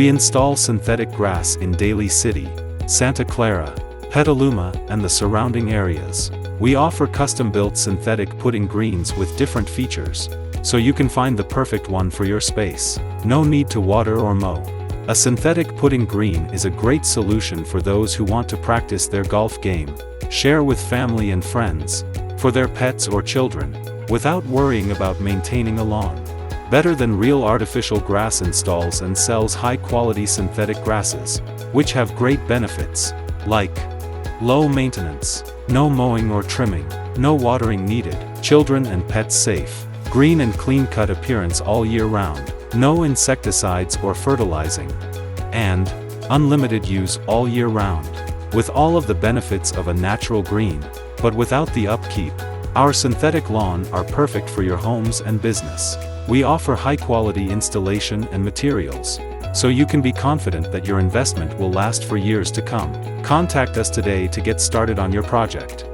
We install synthetic grass in Daly City, Santa Clara, Petaluma, and the surrounding areas. We offer custom-built synthetic putting greens with different features, so you can find the perfect one for your space. No need to water or mow. A synthetic putting green is a great solution for those who want to practice their golf game, share with family and friends, for their pets or children, without worrying about maintaining a lawn. Better than real artificial grass installs and sells high-quality synthetic grasses, which have great benefits, like low maintenance, no mowing or trimming, no watering needed, children and pets safe, green and clean-cut appearance all year round, no insecticides or fertilizing, and unlimited use all year round. With all of the benefits of a natural green, but without the upkeep, our synthetic lawn are perfect for your homes and business. We offer high-quality installation and materials, so you can be confident that your investment will last for years to come. Contact us today to get started on your project.